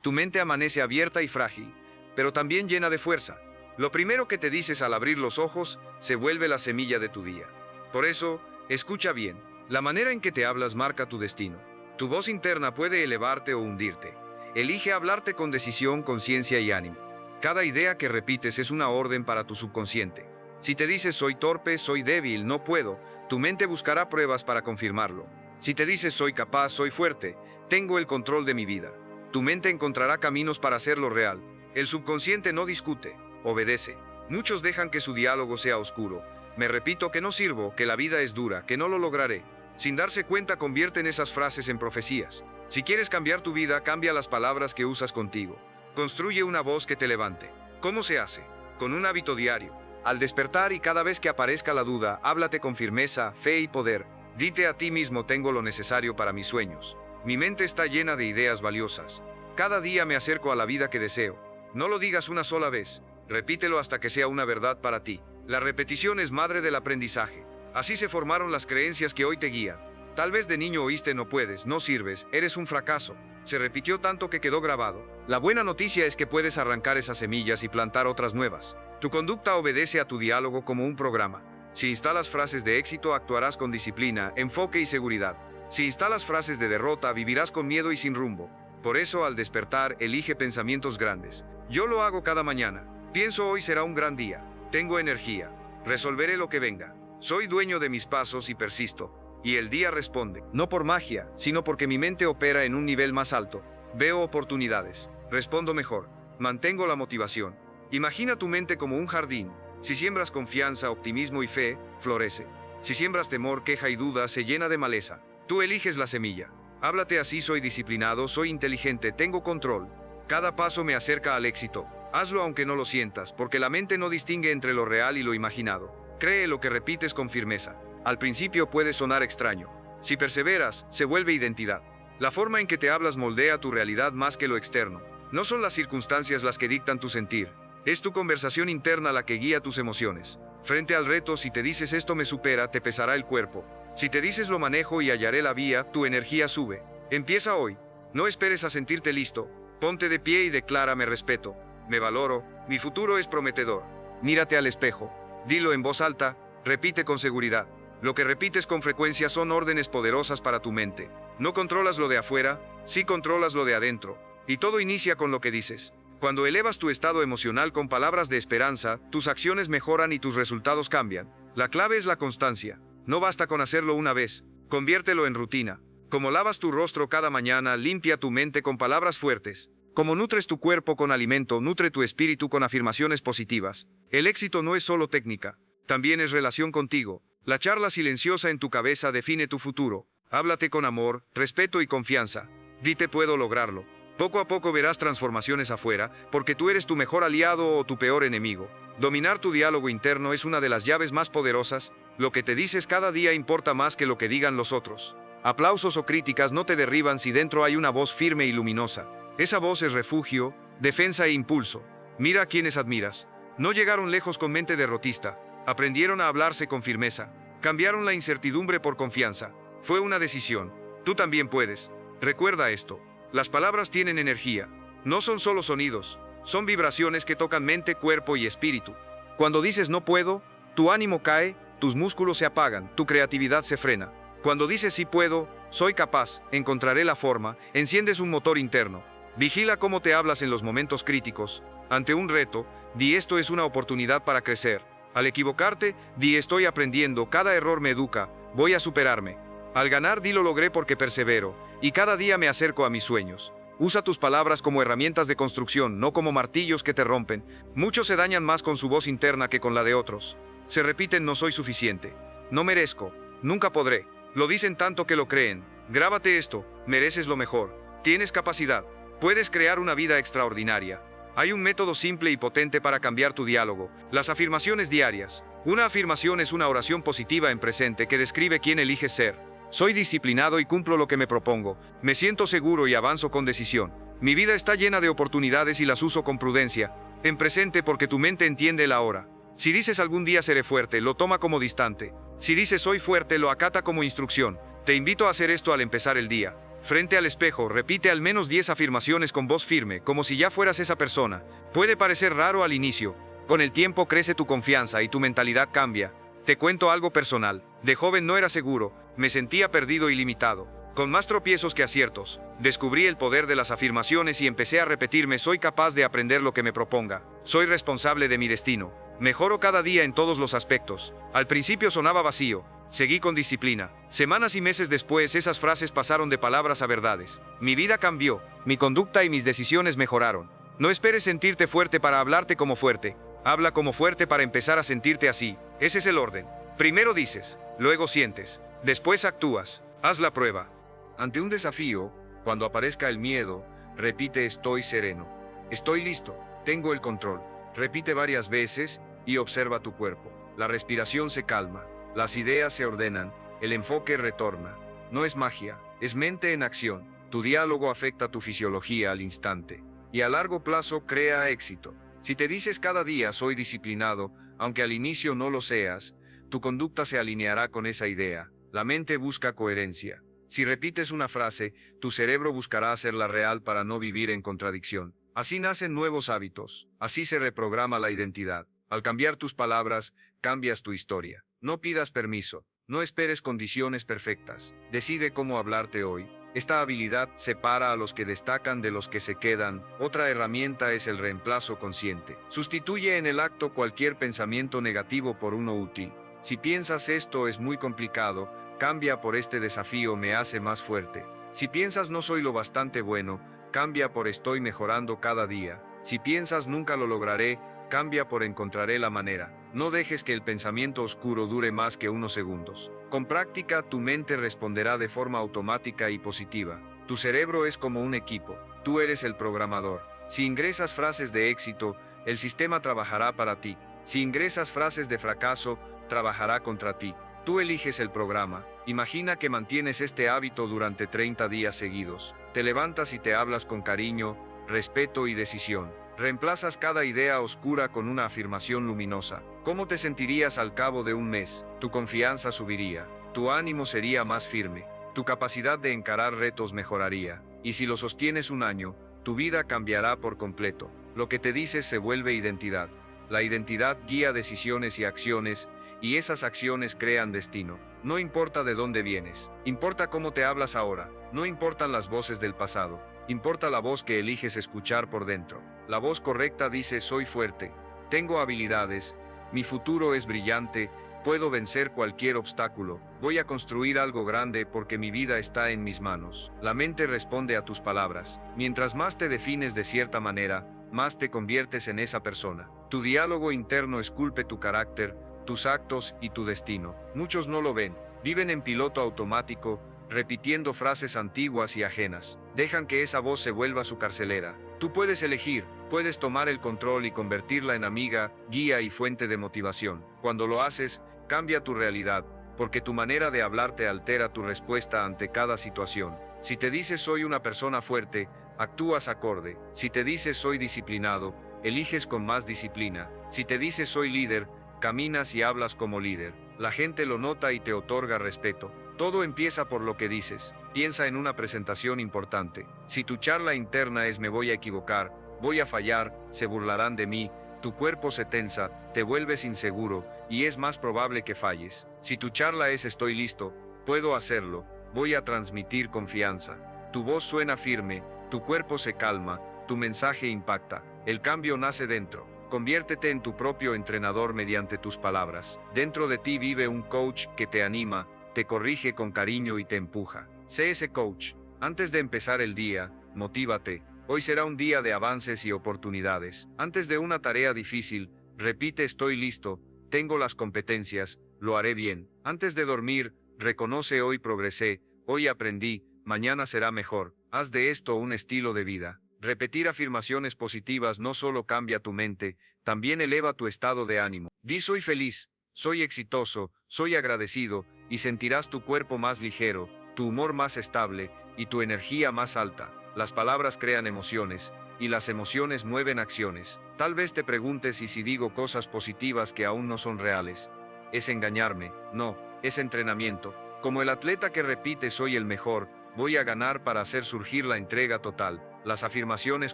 Tu mente amanece abierta y frágil, pero también llena de fuerza. Lo primero que te dices al abrir los ojos se vuelve la semilla de tu día. Por eso, escucha bien, la manera en que te hablas marca tu destino. Tu voz interna puede elevarte o hundirte. Elige hablarte con decisión, conciencia y ánimo. Cada idea que repites es una orden para tu subconsciente. Si te dices soy torpe, soy débil, no puedo, tu mente buscará pruebas para confirmarlo. Si te dices soy capaz, soy fuerte, tengo el control de mi vida, tu mente encontrará caminos para hacerlo real. El subconsciente no discute, obedece. Muchos dejan que su diálogo sea oscuro. Me repito que no sirvo, que la vida es dura, que no lo lograré. Sin darse cuenta convierten esas frases en profecías. Si quieres cambiar tu vida, cambia las palabras que usas contigo. Construye una voz que te levante. ¿Cómo se hace? Con un hábito diario. Al despertar y cada vez que aparezca la duda, háblate con firmeza, fe y poder. Dite a ti mismo tengo lo necesario para mis sueños. Mi mente está llena de ideas valiosas. Cada día me acerco a la vida que deseo. No lo digas una sola vez. Repítelo hasta que sea una verdad para ti. La repetición es madre del aprendizaje. Así se formaron las creencias que hoy te guían. Tal vez de niño oíste no puedes, no sirves, eres un fracaso. Se repitió tanto que quedó grabado. La buena noticia es que puedes arrancar esas semillas y plantar otras nuevas. Tu conducta obedece a tu diálogo como un programa. Si instalas frases de éxito, actuarás con disciplina, enfoque y seguridad. Si instalas frases de derrota, vivirás con miedo y sin rumbo. Por eso, al despertar, elige pensamientos grandes. Yo lo hago cada mañana. Pienso hoy será un gran día. Tengo energía. Resolveré lo que venga. Soy dueño de mis pasos y persisto. Y el día responde, no por magia, sino porque mi mente opera en un nivel más alto. Veo oportunidades, respondo mejor, mantengo la motivación. Imagina tu mente como un jardín. Si siembras confianza, optimismo y fe, florece. Si siembras temor, queja y duda, se llena de maleza. Tú eliges la semilla. Háblate así: soy disciplinado, soy inteligente, tengo control. Cada paso me acerca al éxito. Hazlo aunque no lo sientas, porque la mente no distingue entre lo real y lo imaginado. Cree lo que repites con firmeza. Al principio puede sonar extraño. Si perseveras, se vuelve identidad. La forma en que te hablas moldea tu realidad más que lo externo. No son las circunstancias las que dictan tu sentir. Es tu conversación interna la que guía tus emociones. Frente al reto, si te dices esto me supera, te pesará el cuerpo. Si te dices lo manejo y hallaré la vía, tu energía sube. Empieza hoy. No esperes a sentirte listo. Ponte de pie y declara: me respeto, me valoro, mi futuro es prometedor. Mírate al espejo. Dilo en voz alta, repite con seguridad. Lo que repites con frecuencia son órdenes poderosas para tu mente. No controlas lo de afuera, sí controlas lo de adentro. Y todo inicia con lo que dices. Cuando elevas tu estado emocional con palabras de esperanza, tus acciones mejoran y tus resultados cambian. La clave es la constancia. No basta con hacerlo una vez, conviértelo en rutina. Como lavas tu rostro cada mañana, limpia tu mente con palabras fuertes. Como nutres tu cuerpo con alimento, nutre tu espíritu con afirmaciones positivas. El éxito no es solo técnica, también es relación contigo. La charla silenciosa en tu cabeza define tu futuro. Háblate con amor, respeto y confianza. Dite puedo lograrlo. Poco a poco verás transformaciones afuera, porque tú eres tu mejor aliado o tu peor enemigo. Dominar tu diálogo interno es una de las llaves más poderosas. Lo que te dices cada día importa más que lo que digan los otros. Aplausos o críticas no te derriban si dentro hay una voz firme y luminosa. Esa voz es refugio, defensa e impulso. Mira a quienes admiras. No llegaron lejos con mente derrotista. Aprendieron a hablarse con firmeza. Cambiaron la incertidumbre por confianza. Fue una decisión. Tú también puedes. Recuerda esto. Las palabras tienen energía. No son solo sonidos. Son vibraciones que tocan mente, cuerpo y espíritu. Cuando dices no puedo, tu ánimo cae, tus músculos se apagan, tu creatividad se frena. Cuando dices sí puedo, soy capaz, encontraré la forma, enciendes un motor interno. Vigila cómo te hablas en los momentos críticos. Ante un reto, di esto es una oportunidad para crecer. Al equivocarte, di estoy aprendiendo, cada error me educa, voy a superarme. Al ganar, di lo logré porque persevero, y cada día me acerco a mis sueños. Usa tus palabras como herramientas de construcción, no como martillos que te rompen. Muchos se dañan más con su voz interna que con la de otros. Se repiten: no soy suficiente, no merezco, nunca podré. Lo dicen tanto que lo creen. Grábate esto: mereces lo mejor, tienes capacidad, puedes crear una vida extraordinaria. Hay un método simple y potente para cambiar tu diálogo: las afirmaciones diarias. Una afirmación es una oración positiva en presente que describe quién eliges ser. Soy disciplinado y cumplo lo que me propongo. Me siento seguro y avanzo con decisión. Mi vida está llena de oportunidades y las uso con prudencia. En presente, porque tu mente entiende el ahora. Si dices algún día seré fuerte, lo toma como distante. Si dices soy fuerte, lo acata como instrucción. Te invito a hacer esto al empezar el día. Frente al espejo, repite al menos 10 afirmaciones con voz firme, como si ya fueras esa persona. Puede parecer raro al inicio. Con el tiempo crece tu confianza y tu mentalidad cambia. Te cuento algo personal. De joven no era seguro, me sentía perdido y limitado. Con más tropiezos que aciertos, descubrí el poder de las afirmaciones y empecé a repetirme: soy capaz de aprender lo que me proponga. Soy responsable de mi destino. Mejoro cada día en todos los aspectos. Al principio sonaba vacío. Seguí con disciplina. Semanas y meses después, esas frases pasaron de palabras a verdades. Mi vida cambió. Mi conducta y mis decisiones mejoraron. No esperes sentirte fuerte para hablarte como fuerte. Habla como fuerte para empezar a sentirte así. Ese es el orden. Primero dices, luego sientes, después actúas. Haz la prueba. Ante un desafío, cuando aparezca el miedo, repite: estoy sereno. Estoy listo. Tengo el control. Repite varias veces y observa tu cuerpo. La respiración se calma. Las ideas se ordenan, el enfoque retorna. No es magia, es mente en acción. Tu diálogo afecta tu fisiología al instante. Y a largo plazo crea éxito. Si te dices cada día: soy disciplinado, aunque al inicio no lo seas, tu conducta se alineará con esa idea. La mente busca coherencia. Si repites una frase, tu cerebro buscará hacerla real para no vivir en contradicción. Así nacen nuevos hábitos. Así se reprograma la identidad. Al cambiar tus palabras, cambias tu historia. No pidas permiso. No esperes condiciones perfectas. Decide cómo hablarte hoy. Esta habilidad separa a los que destacan de los que se quedan. Otra herramienta es el reemplazo consciente. Sustituye en el acto cualquier pensamiento negativo por uno útil. Si piensas: esto es muy complicado, cambia por este desafío me hace más fuerte. Si piensas: no soy lo bastante bueno, cambia por estoy mejorando cada día. Si piensas: nunca lo lograré, cambia por encontraré la manera. No dejes que el pensamiento oscuro dure más que unos segundos. Con práctica, tu mente responderá de forma automática y positiva. Tu cerebro es como un equipo. Tú eres el programador. Si ingresas frases de éxito, el sistema trabajará para ti. Si ingresas frases de fracaso, trabajará contra ti. Tú eliges el programa. Imagina que mantienes este hábito durante 30 días seguidos. Te levantas y te hablas con cariño, respeto y decisión. Reemplazas cada idea oscura con una afirmación luminosa. ¿Cómo te sentirías al cabo de un mes? Tu confianza subiría. Tu ánimo sería más firme. Tu capacidad de encarar retos mejoraría. Y si lo sostienes un año, tu vida cambiará por completo. Lo que te dices se vuelve identidad. La identidad guía decisiones y acciones, y esas acciones crean destino. No importa de dónde vienes, importa cómo te hablas ahora. No importan las voces del pasado, importa la voz que eliges escuchar por dentro. La voz correcta dice: soy fuerte, tengo habilidades, mi futuro es brillante, puedo vencer cualquier obstáculo, voy a construir algo grande porque mi vida está en mis manos. La mente responde a tus palabras. Mientras más te defines de cierta manera, más te conviertes en esa persona. Tu diálogo interno esculpe tu carácter, tus actos y tu destino. Muchos no lo ven, viven en piloto automático, repitiendo frases antiguas y ajenas. Dejan que esa voz se vuelva su carcelera. Tú puedes elegir, puedes tomar el control y convertirla en amiga, guía y fuente de motivación. Cuando lo haces, cambia tu realidad, porque tu manera de hablar te altera tu respuesta ante cada situación. Si te dices: soy una persona fuerte, actúas acorde. Si te dices: soy disciplinado, eliges con más disciplina. Si te dices: soy líder, caminas y hablas como líder. La gente lo nota y te otorga respeto. Todo empieza por lo que dices. Piensa en una presentación importante. Si tu charla interna es: me voy a equivocar, voy a fallar, se burlarán de mí, tu cuerpo se tensa, te vuelves inseguro, y es más probable que falles. Si tu charla es: estoy listo, puedo hacerlo, voy a transmitir confianza. Tu voz suena firme, tu cuerpo se calma, tu mensaje impacta. El cambio nace dentro. Conviértete en tu propio entrenador mediante tus palabras. Dentro de ti vive un coach que te anima, te corrige con cariño y te empuja. Sé ese coach. Antes de empezar el día, motívate. Hoy será un día de avances y oportunidades. Antes de una tarea difícil, repite: estoy listo, tengo las competencias, lo haré bien. Antes de dormir, reconoce: hoy progresé, hoy aprendí, mañana será mejor. Haz de esto un estilo de vida. Repetir afirmaciones positivas no solo cambia tu mente, también eleva tu estado de ánimo. Di: soy feliz, soy exitoso, soy agradecido, y sentirás tu cuerpo más ligero, tu humor más estable, y tu energía más alta. Las palabras crean emociones, y las emociones mueven acciones. Tal vez te preguntes: ¿y si digo cosas positivas que aún no son reales? ¿Es engañarme? No, es entrenamiento. Como el atleta que repite: soy el mejor, voy a ganar para hacer surgir la entrega total. Las afirmaciones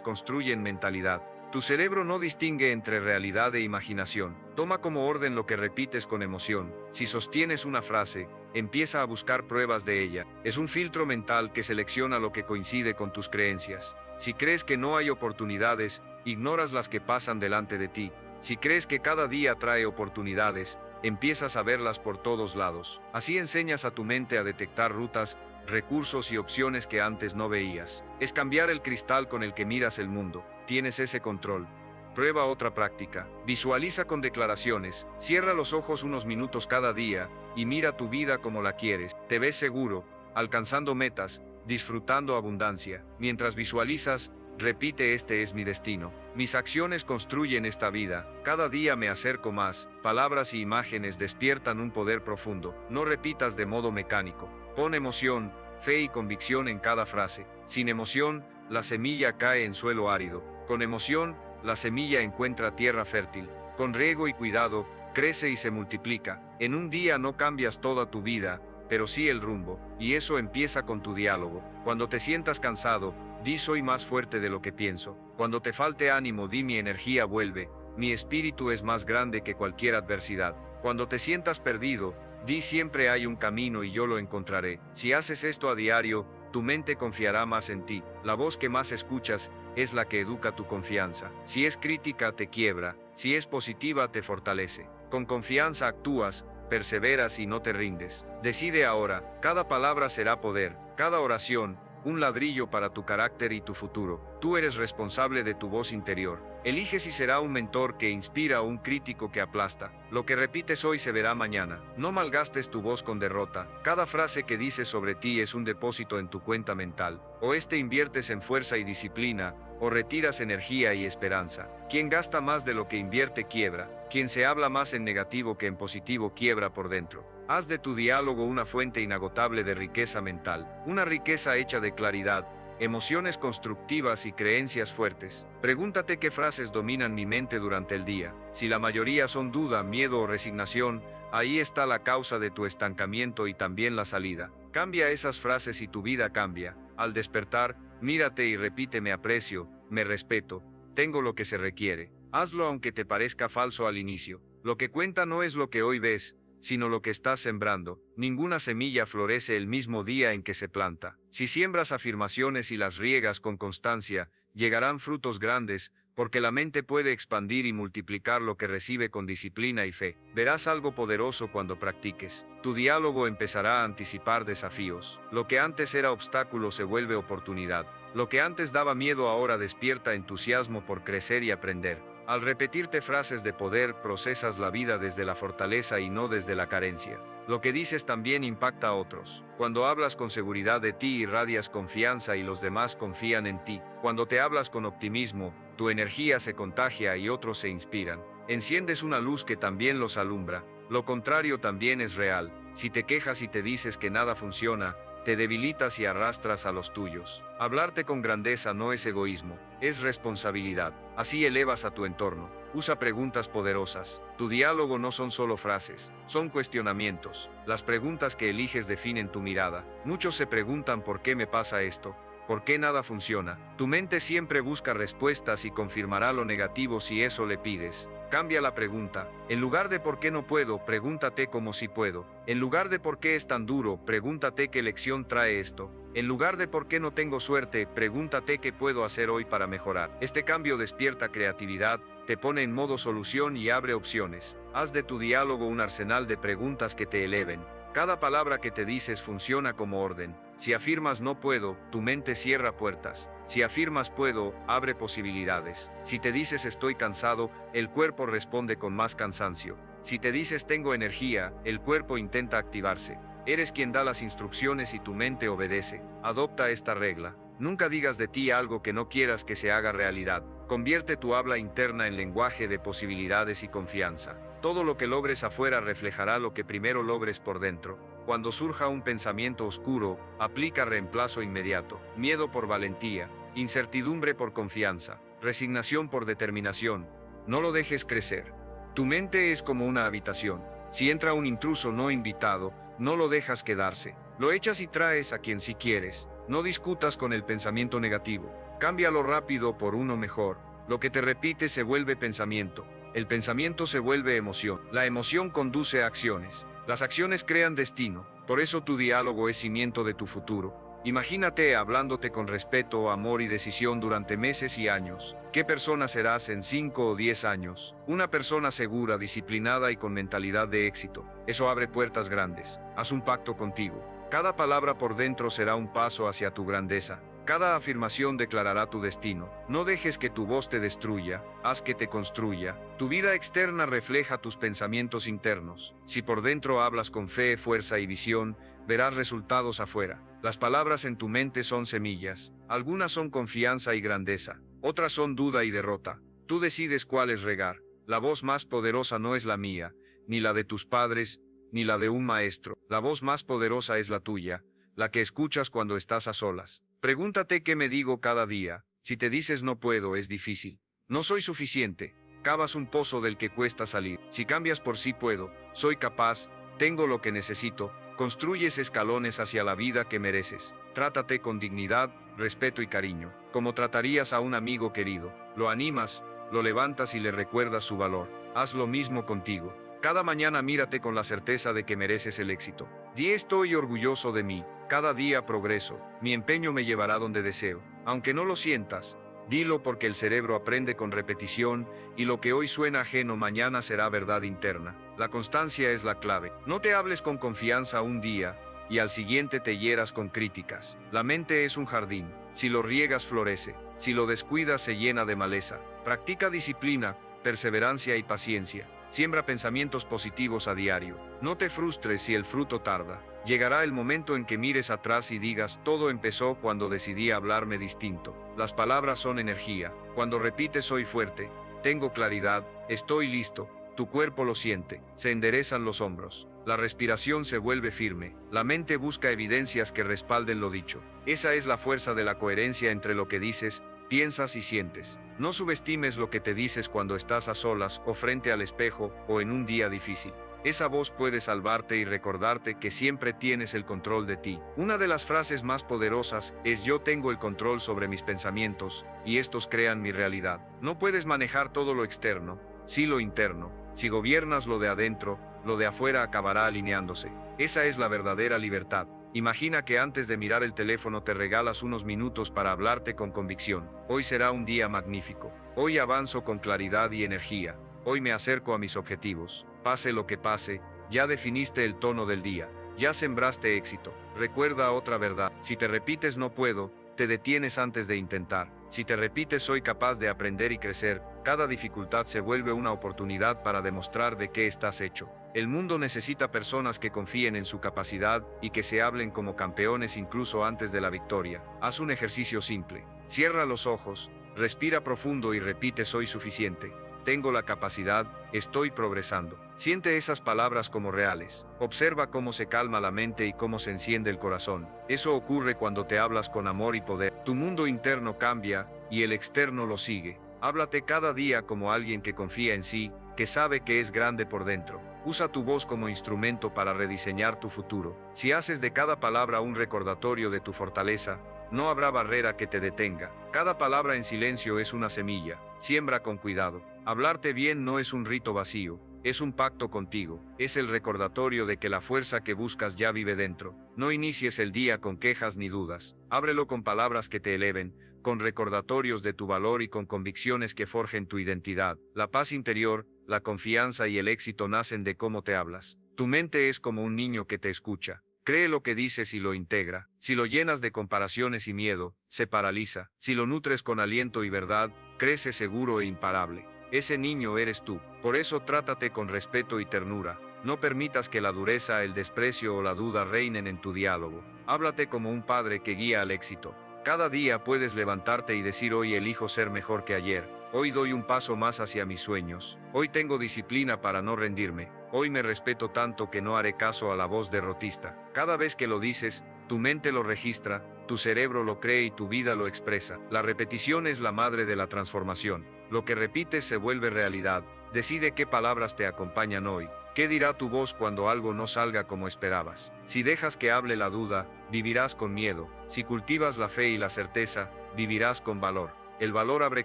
construyen mentalidad. Tu cerebro no distingue entre realidad e imaginación. Toma como orden lo que repites con emoción. Si sostienes una frase, empieza a buscar pruebas de ella. Es un filtro mental que selecciona lo que coincide con tus creencias. Si crees que no hay oportunidades, ignoras las que pasan delante de ti. Si crees que cada día trae oportunidades, empiezas a verlas por todos lados. Así enseñas a tu mente a detectar rutas, recursos y opciones que antes no veías. Es cambiar el cristal con el que miras el mundo. Tienes ese control. Prueba otra práctica. Visualiza con declaraciones. Cierra los ojos unos minutos cada día y mira tu vida como la quieres. Te ves seguro, alcanzando metas, disfrutando abundancia. Mientras visualizas, repite: este es mi destino. Mis acciones construyen esta vida. Cada día me acerco más. Palabras y imágenes despiertan un poder profundo. No repitas de modo mecánico. Pon emoción, fe y convicción en cada frase. Sin emoción, la semilla cae en suelo árido. Con emoción, la semilla encuentra tierra fértil. Con riego y cuidado, crece y se multiplica. En un día no cambias toda tu vida, pero sí el rumbo, y eso empieza con tu diálogo. Cuando te sientas cansado, di: soy más fuerte de lo que pienso. Cuando te falte ánimo, di: mi energía vuelve. Mi espíritu es más grande que cualquier adversidad. Cuando te sientas perdido, di: siempre hay un camino y yo lo encontraré. Si haces esto a diario, tu mente confiará más en ti. La voz que más escuchas es la que educa tu confianza. Si es crítica, te quiebra. Si es positiva, te fortalece. Con confianza actúas, perseveras y no te rindes. Decide ahora. Cada palabra será poder. Cada oración, un ladrillo para tu carácter y tu futuro. Tú eres responsable de tu voz interior. Elige si será un mentor que inspira o un crítico que aplasta. Lo que repites hoy se verá mañana. No malgastes tu voz con derrota. Cada frase que dices sobre ti es un depósito en tu cuenta mental. O inviertes en fuerza y disciplina, o retiras energía y esperanza. Quien gasta más de lo que invierte quiebra. Quien se habla más en negativo que en positivo quiebra por dentro. Haz de tu diálogo una fuente inagotable de riqueza mental. Una riqueza hecha de claridad, emociones constructivas y creencias fuertes. Pregúntate: ¿qué frases dominan mi mente durante el día? Si la mayoría son duda, miedo o resignación, ahí está la causa de tu estancamiento y también la salida. Cambia esas frases y tu vida cambia. Al despertar, mírate y repite: me aprecio, me respeto, tengo lo que se requiere. Hazlo aunque te parezca falso al inicio. Lo que cuenta no es lo que hoy ves, sino lo que estás sembrando. Ninguna semilla florece el mismo día en que se planta. Si siembras afirmaciones y las riegas con constancia, llegarán frutos grandes, porque la mente puede expandir y multiplicar lo que recibe con disciplina y fe. Verás algo poderoso cuando practiques. Tu diálogo empezará a anticipar desafíos. Lo que antes era obstáculo se vuelve oportunidad. Lo que antes daba miedo ahora despierta entusiasmo por crecer y aprender. Al repetirte frases de poder, procesas la vida desde la fortaleza y no desde la carencia. Lo que dices también impacta a otros. Cuando hablas con seguridad de ti, irradias confianza y los demás confían en ti. Cuando te hablas con optimismo, tu energía se contagia y otros se inspiran. Enciendes una luz que también los alumbra. Lo contrario también es real. Si te quejas y te dices que nada funciona, te debilitas y arrastras a los tuyos. Hablarte con grandeza no es egoísmo, es responsabilidad. Así elevas a tu entorno. Usa preguntas poderosas. Tu diálogo no son solo frases, son cuestionamientos. Las preguntas que eliges definen tu mirada. Muchos se preguntan: ¿por qué me pasa esto? ¿Por qué nada funciona? Tu mente siempre busca respuestas y confirmará lo negativo si eso le pides. Cambia la pregunta. En lugar de ¿por qué no puedo?, pregúntate cómo sí puedo. En lugar de ¿por qué es tan duro?, pregúntate ¿qué lección trae esto? En lugar de ¿por qué no tengo suerte?, pregúntate ¿qué puedo hacer hoy para mejorar? Este cambio despierta creatividad, te pone en modo solución y abre opciones. Haz de tu diálogo un arsenal de preguntas que te eleven. Cada palabra que te dices funciona como orden. Si afirmas no puedo, tu mente cierra puertas. Si afirmas puedo, abre posibilidades. Si te dices estoy cansado, el cuerpo responde con más cansancio. Si te dices tengo energía, el cuerpo intenta activarse. Eres quien da las instrucciones y tu mente obedece. Adopta esta regla. Nunca digas de ti algo que no quieras que se haga realidad. Convierte tu habla interna en lenguaje de posibilidades y confianza. Todo lo que logres afuera reflejará lo que primero logres por dentro. Cuando surja un pensamiento oscuro, aplica reemplazo inmediato. Miedo por valentía, incertidumbre por confianza, resignación por determinación. No lo dejes crecer. Tu mente es como una habitación. Si entra un intruso no invitado, no lo dejas quedarse. Lo echas y traes a quien sí quieres. No discutas con el pensamiento negativo. Cámbialo rápido por uno mejor. Lo que te repites se vuelve pensamiento. El pensamiento se vuelve emoción. La emoción conduce a acciones. Las acciones crean destino. Por eso tu diálogo es cimiento de tu futuro. Imagínate hablándote con respeto, amor y decisión durante meses y años. ¿Qué persona serás en 5 o 10 años? Una persona segura, disciplinada y con mentalidad de éxito. Eso abre puertas grandes. Haz un pacto contigo. Cada palabra por dentro será un paso hacia tu grandeza. Cada afirmación declarará tu destino. No dejes que tu voz te destruya, haz que te construya. Tu vida externa refleja tus pensamientos internos. Si por dentro hablas con fe, fuerza y visión, verás resultados afuera. Las palabras en tu mente son semillas. Algunas son confianza y grandeza. Otras son duda y derrota. Tú decides cuáles regar. La voz más poderosa no es la mía, ni la de tus padres, ni la de un maestro. La voz más poderosa es la tuya, la que escuchas cuando estás a solas. Pregúntate qué me digo cada día. Si te dices no puedo, es difícil. No soy suficiente. Cavas un pozo del que cuesta salir. Si cambias por sí puedo, soy capaz, tengo lo que necesito, construyes escalones hacia la vida que mereces. Trátate con dignidad, respeto y cariño, como tratarías a un amigo querido. Lo animas, lo levantas y le recuerdas su valor. Haz lo mismo contigo. Cada mañana mírate con la certeza de que mereces el éxito. Di estoy orgulloso de mí, cada día progreso, mi empeño me llevará donde deseo. Aunque no lo sientas, dilo porque el cerebro aprende con repetición y lo que hoy suena ajeno mañana será verdad interna. La constancia es la clave. No te hables con confianza un día y al siguiente te hieras con críticas. La mente es un jardín, si lo riegas florece, si lo descuidas se llena de maleza. Practica disciplina, perseverancia y paciencia. Siembra pensamientos positivos a diario. No te frustres si el fruto tarda. Llegará el momento en que mires atrás y digas, todo empezó cuando decidí hablarme distinto. Las palabras son energía. Cuando repites soy fuerte, tengo claridad, estoy listo, tu cuerpo lo siente, se enderezan los hombros. La respiración se vuelve firme. La mente busca evidencias que respalden lo dicho. Esa es la fuerza de la coherencia entre lo que dices, piensas y sientes. No subestimes lo que te dices cuando estás a solas o frente al espejo o en un día difícil. Esa voz puede salvarte y recordarte que siempre tienes el control de ti. Una de las frases más poderosas es yo tengo el control sobre mis pensamientos y estos crean mi realidad. No puedes manejar todo lo externo, sí lo interno. Si gobiernas lo de adentro, lo de afuera acabará alineándose. Esa es la verdadera libertad. Imagina que antes de mirar el teléfono te regalas unos minutos para hablarte con convicción. Hoy será un día magnífico. Hoy avanzo con claridad y energía. Hoy me acerco a mis objetivos. Pase lo que pase, ya definiste el tono del día. Ya sembraste éxito. Recuerda otra verdad. Si te repites no puedo, te detienes antes de intentar. Si te repites soy capaz de aprender y crecer, cada dificultad se vuelve una oportunidad para demostrar de qué estás hecho. El mundo necesita personas que confíen en su capacidad y que se hablen como campeones incluso antes de la victoria. Haz un ejercicio simple. Cierra los ojos, respira profundo y repite soy suficiente. Tengo la capacidad, estoy progresando. Siente esas palabras como reales. Observa cómo se calma la mente y cómo se enciende el corazón. Eso ocurre cuando te hablas con amor y poder. Tu mundo interno cambia y el externo lo sigue. Háblate cada día como alguien que confía en sí, que sabe que es grande por dentro. Usa tu voz como instrumento para rediseñar tu futuro. Si haces de cada palabra un recordatorio de tu fortaleza, no habrá barrera que te detenga. Cada palabra en silencio es una semilla. Siembra con cuidado. Hablarte bien no es un rito vacío, es un pacto contigo. Es el recordatorio de que la fuerza que buscas ya vive dentro. No inicies el día con quejas ni dudas. Ábrelo con palabras que te eleven, con recordatorios de tu valor y con convicciones que forjen tu identidad. La paz interior, la confianza y el éxito nacen de cómo te hablas. Tu mente es como un niño que te escucha. Cree lo que dices y lo integra. Si lo llenas de comparaciones y miedo, se paraliza. Si lo nutres con aliento y verdad, crece seguro e imparable. Ese niño eres tú. Por eso trátate con respeto y ternura. No permitas que la dureza, el desprecio o la duda reinen en tu diálogo. Háblate como un padre que guía al éxito. Cada día puedes levantarte y decir hoy elijo ser mejor que ayer. Hoy doy un paso más hacia mis sueños. Hoy tengo disciplina para no rendirme. Hoy me respeto tanto que no haré caso a la voz derrotista. Cada vez que lo dices, tu mente lo registra, tu cerebro lo cree y tu vida lo expresa. La repetición es la madre de la transformación. Lo que repites se vuelve realidad. Decide qué palabras te acompañan hoy, ¿Qué dirá tu voz cuando algo no salga como esperabas? Si dejas que hable la duda, vivirás con miedo. Si cultivas la fe y la certeza, vivirás con valor. El valor abre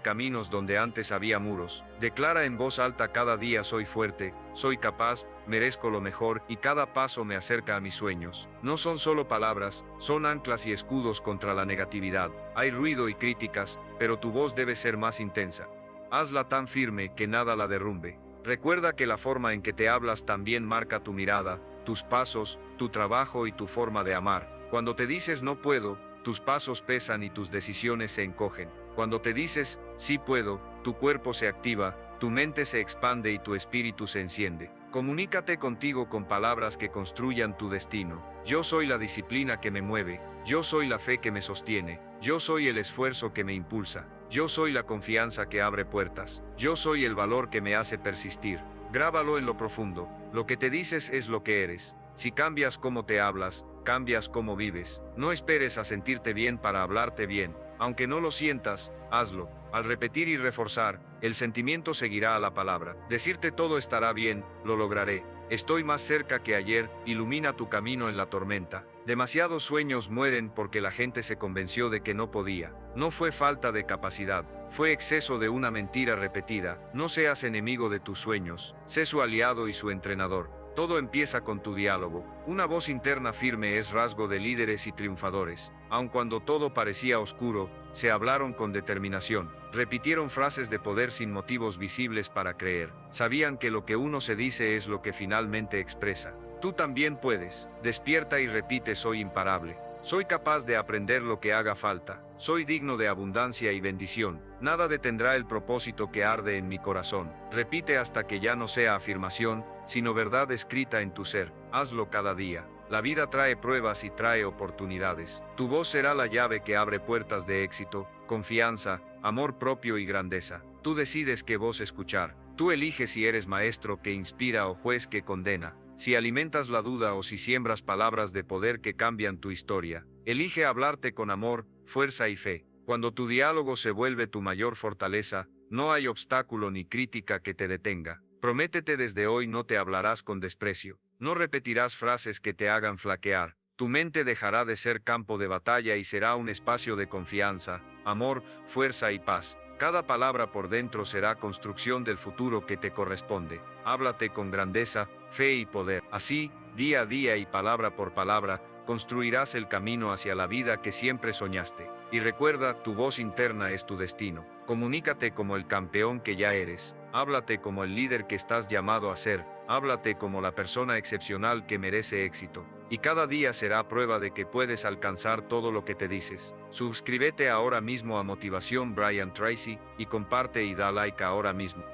caminos donde antes había muros. Declara en voz alta cada día: soy fuerte, soy capaz, merezco lo mejor y cada paso me acerca a mis sueños. No son solo palabras, son anclas y escudos contra la negatividad. Hay ruido y críticas, pero tu voz debe ser más intensa. Hazla tan firme que nada la derrumbe. Recuerda que la forma en que te hablas también marca tu mirada, tus pasos, tu trabajo y tu forma de amar. Cuando te dices no puedo, tus pasos pesan y tus decisiones se encogen. Cuando te dices sí puedo, tu cuerpo se activa, tu mente se expande y tu espíritu se enciende. Comunícate contigo con palabras que construyan tu destino. Yo soy la disciplina que me mueve, yo soy la fe que me sostiene, yo soy el esfuerzo que me impulsa, yo soy la confianza que abre puertas, yo soy el valor que me hace persistir. Grábalo en lo profundo, lo que te dices es lo que eres. Si cambias cómo te hablas, cambias cómo vives. No esperes a sentirte bien para hablarte bien. Aunque no lo sientas, hazlo. Al repetir y reforzar, el sentimiento seguirá a la palabra. Decirte todo estará bien, lo lograré. Estoy más cerca que ayer, ilumina tu camino en la tormenta. Demasiados sueños mueren porque la gente se convenció de que no podía. No fue falta de capacidad, fue exceso de una mentira repetida. No seas enemigo de tus sueños, sé su aliado y su entrenador. Todo empieza con tu diálogo. Una voz interna firme es rasgo de líderes y triunfadores. Aun cuando todo parecía oscuro, se hablaron con determinación. Repitieron frases de poder sin motivos visibles para creer. Sabían que lo que uno se dice es lo que finalmente expresa. Tú también puedes. Despierta y repite: soy imparable. Soy capaz de aprender lo que haga falta. Soy digno de abundancia y bendición. Nada detendrá el propósito que arde en mi corazón. Repite hasta que ya no sea afirmación, sino verdad escrita en tu ser. Hazlo cada día. La vida trae pruebas y trae oportunidades. Tu voz será la llave que abre puertas de éxito, confianza, amor propio y grandeza. Tú decides qué voz escuchar. Tú eliges si eres maestro que inspira o juez que condena. Si alimentas la duda o si siembras palabras de poder que cambian tu historia. Elige hablarte con amor, fuerza y fe. Cuando tu diálogo se vuelve tu mayor fortaleza, no hay obstáculo ni crítica que te detenga. Prométete desde hoy: no te hablarás con desprecio. No repetirás frases que te hagan flaquear. Tu mente dejará de ser campo de batalla y será un espacio de confianza, amor, fuerza y paz. Cada palabra por dentro será construcción del futuro que te corresponde. Háblate con grandeza, fe y poder. Así, día a día y palabra por palabra, construirás el camino hacia la vida que siempre soñaste. Y recuerda, tu voz interna es tu destino. Comunícate como el campeón que ya eres. Háblate como el líder que estás llamado a ser. Háblate como la persona excepcional que merece éxito. Y cada día será prueba de que puedes alcanzar todo lo que te dices. Suscríbete ahora mismo a Motivación Brian Tracy y comparte y da like ahora mismo.